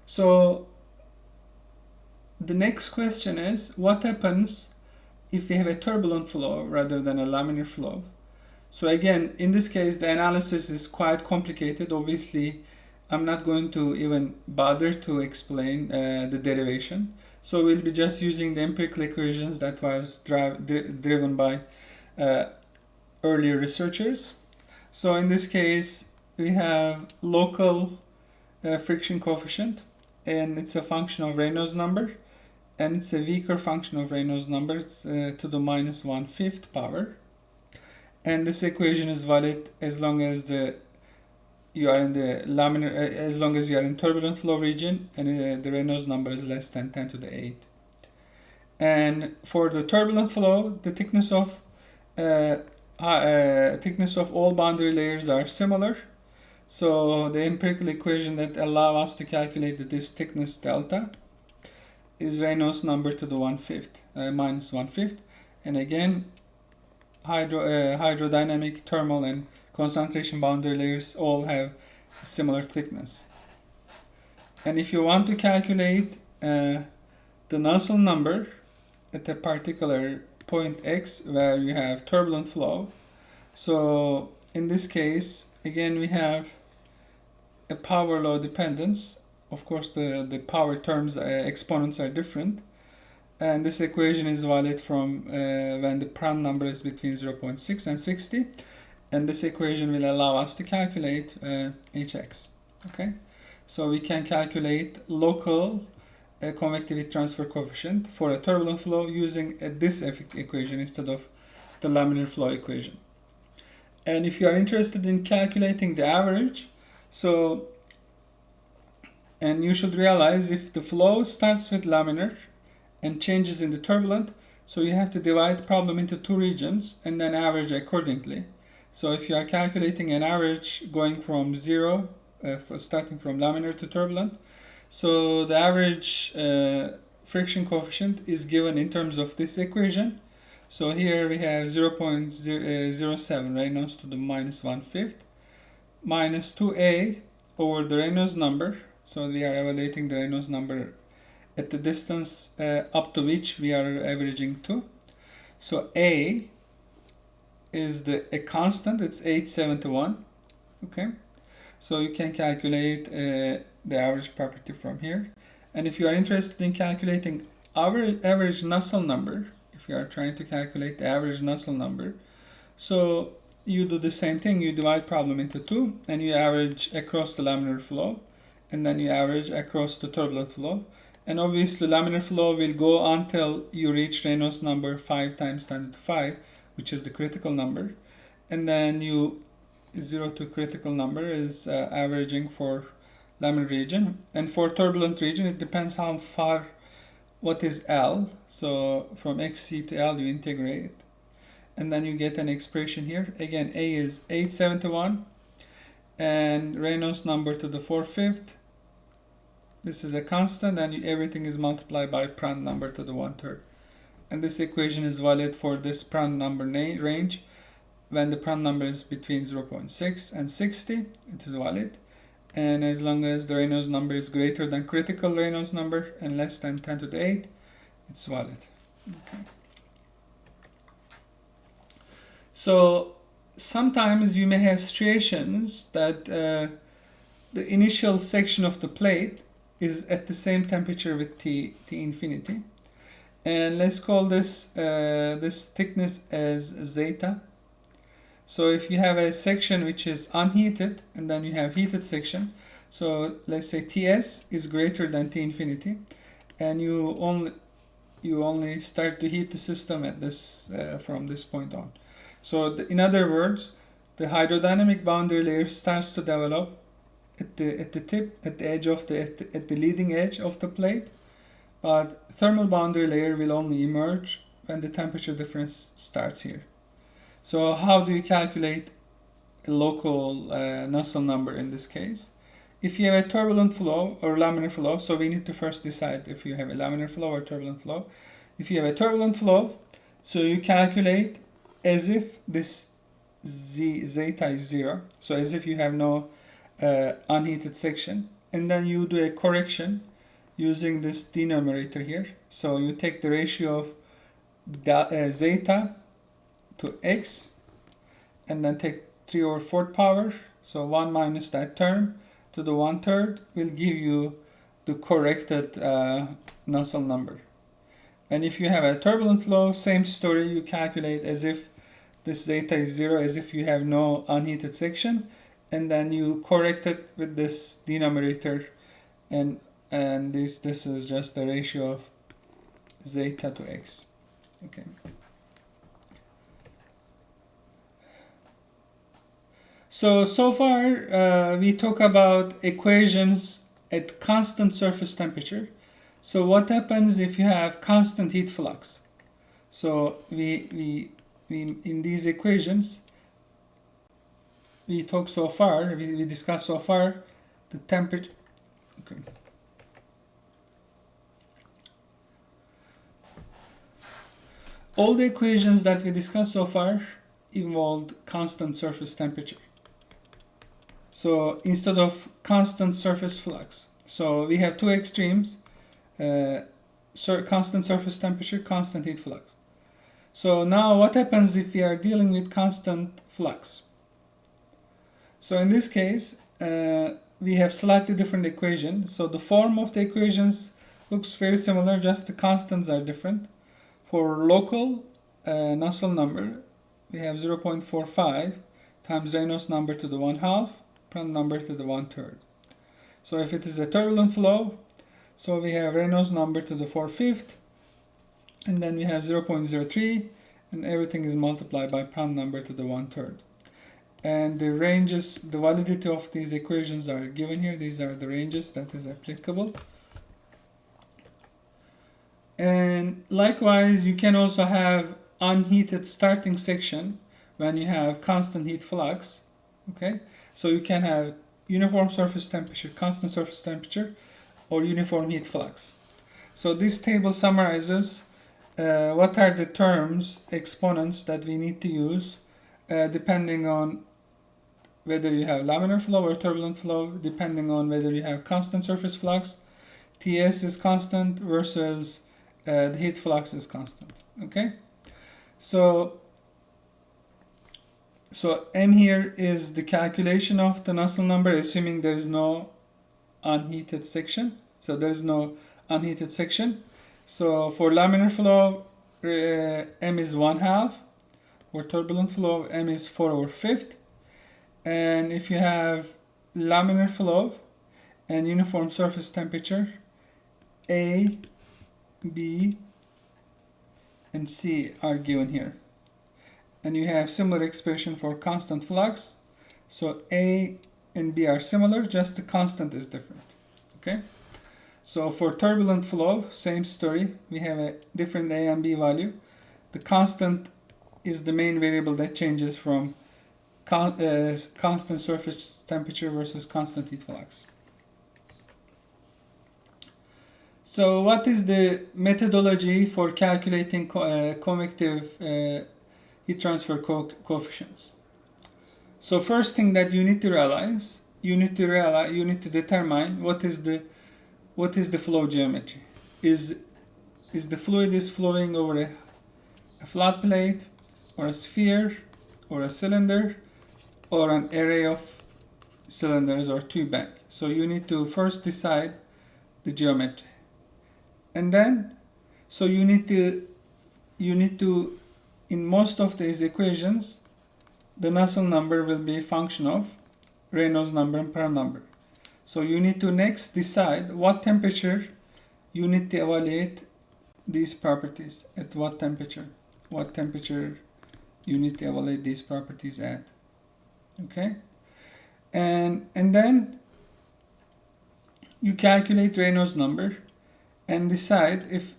So the next question is, what happens if we have a turbulent flow rather than a laminar flow? So again, in this case, the analysis is quite complicated. Obviously, I'm not going to even bother to explain the derivation. So we'll be just using the empirical equations that was driven by earlier researchers. So in this case, we have local friction coefficient, and it's a function of Reynolds number, and it's a weaker function of Reynolds number to the minus 1/5 power. And this equation is valid as long as you are in the laminar, as long as you are in turbulent flow region, and the Reynolds number is less than 10 to the 8. And for the turbulent flow, the thickness of all boundary layers are similar. So the empirical equation that allow us to calculate this thickness delta is Reynolds number to the 1/5, minus 1/5. And again, hydrodynamic, thermal, and concentration boundary layers all have similar thickness. And if you want to calculate the Nusselt number at a particular point x where you have turbulent flow, so in this case, again, we have a power law dependence. Of course, the power terms, exponents are different. And this equation is valid from when the Prandtl number is between 0.6 and 60. And this equation will allow us to calculate Hx. Okay, so we can calculate local convectivity transfer coefficient for a turbulent flow using this equation instead of the laminar flow equation. And if you are interested in calculating the average, and you should realize if the flow starts with laminar and changes in the turbulent, so you have to divide the problem into two regions and then average accordingly. So if you are calculating an average going from 0, starting from laminar to turbulent, so the average friction coefficient is given in terms of this equation. So here we have 0.07 Reynolds to the minus 1/5 minus 2a over the Reynolds number. So we are evaluating the Reynolds number at the distance up to which we are averaging to. So A is a constant, it's 871. Okay, so you can calculate the average property from here. And if you are interested in calculating our average Nusselt number, if you are trying to calculate the average Nusselt number, so you do the same thing. You divide problem into two and you average across the laminar flow, and then you average across the turbulent flow. And obviously laminar flow will go until you reach Reynolds number 5 times 10 to the 5, which is the critical number. And then 0 to critical number is averaging for laminar region. And for turbulent region, it depends how far, what is L. So from XC to L, you integrate. And then you get an expression here. Again, A is 871. And Reynolds number to the 4/5. This is a constant, and everything is multiplied by Prandtl number to the 1/3. And this equation is valid for this Prandtl number range. When the Prandtl number is between 0.6 and 60, it is valid. And as long as the Reynolds number is greater than critical Reynolds number and less than 10 to the 8, it's valid. Okay. So sometimes you may have situations that the initial section of the plate is at the same temperature with T infinity. And let's call this thickness as zeta. So if you have a section which is unheated and then you have heated section, so let's say Ts is greater than T infinity, and you only start to heat the system at this from this point on. So in other words, the hydrodynamic boundary layer starts to develop at the tip, at the leading edge of the plate, but thermal boundary layer will only emerge when the temperature difference starts here. So how do you calculate a local Nusselt number in this case? If you have a turbulent flow or laminar flow, so we need to first decide if you have a laminar flow or turbulent flow. If you have a turbulent flow, so you calculate as if this zeta is 0, so as if you have no unheated section, and then you do a correction using this denominator here. So you take the ratio of zeta to x, and then take 3/4 power. So 1 minus that term to the 1/3 will give you the corrected Nusselt number. And if you have a turbulent flow, same story, you calculate as if this zeta is 0, as if you have no unheated section, and then you correct it with this denominator, and this is just the ratio of zeta to x. Okay. So far we talk about equations at constant surface temperature. So what happens if you have constant heat flux? So we in these equations we talk so far, we discussed so far the temperature. Okay. All the equations that we discussed so far involved constant surface temperature. So instead of constant surface flux, so we have two extremes, constant surface temperature, constant heat flux. So now what happens if we are dealing with constant flux? So in this case, we have slightly different equation. So the form of the equations looks very similar, just the constants are different. For local Nusselt number, we have 0.45 times Reynolds number to the 1/2, Prandtl number to the 1/3. So if it is a turbulent flow, so we have Reynolds number to the 4/5, and then we have 0.03, and everything is multiplied by Prandtl number to the 1/3. And the ranges, the validity of these equations are given here. These are the ranges that is applicable. And likewise, you can also have unheated starting section when you have constant heat flux. Okay, so you can have uniform surface temperature, constant surface temperature, or uniform heat flux. So this table summarizes what are the terms, exponents that we need to use depending on whether you have laminar flow or turbulent flow, depending on whether you have constant surface flux, Ts is constant versus the heat flux is constant. Okay, so M here is the calculation of the Nusselt number, assuming there is no unheated section. So there is no unheated section. So for laminar flow, M is 1/2. For turbulent flow, M is 4/5. And if you have laminar flow and uniform surface temperature, A, B, and C are given here. And you have similar expression for constant flux. So A and B are similar, just the constant is different. Okay. So for turbulent flow, same story. We have a different A and B value. The constant is the main variable that changes from constant surface temperature versus constant heat flux. So what is the methodology for calculating convective heat transfer coefficients? So first thing that you need to realize, you need to determine what is the flow geometry. Is the fluid is flowing over a flat plate, or a sphere, or a cylinder, or an array of cylinders or tube bank. So you need to first decide the geometry, and then so you need to in most of these equations, the Nusselt number will be a function of Reynolds number and Prandtl number. So you need to next decide what temperature you need to evaluate these properties. At what temperature you need to evaluate these properties at. Okay, and then you calculate Reynolds number and decide if,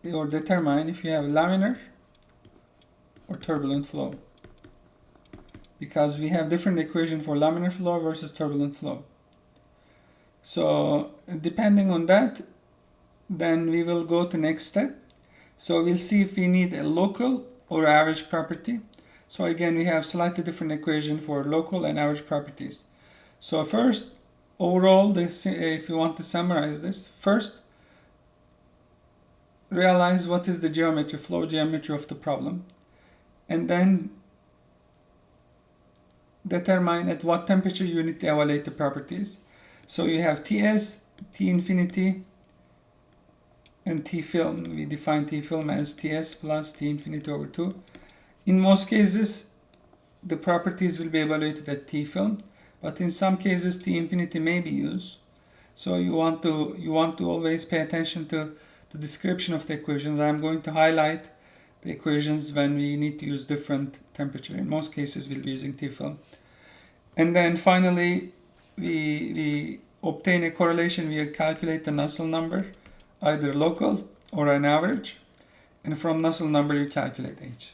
or determine if you have laminar or turbulent flow, because we have different equation for laminar flow versus turbulent flow. So depending on that, then we will go to next step. So we'll see if we need a local or average property. So again, we have slightly different equation for local and average properties. So first, overall, if you want to summarize this, first, realize what is the geometry, flow geometry of the problem, and then determine at what temperature you need to evaluate the properties. So you have Ts, T infinity, and T film. We define T film as Ts plus T infinity over 2. In most cases, the properties will be evaluated at T film, but in some cases T infinity may be used. So you want to always pay attention to the description of the equations. I'm going to highlight the equations when we need to use different temperature. In most cases, we'll be using T film. And then finally, we obtain a correlation. We calculate the Nusselt number, either local or an average. And from Nusselt number, you calculate H.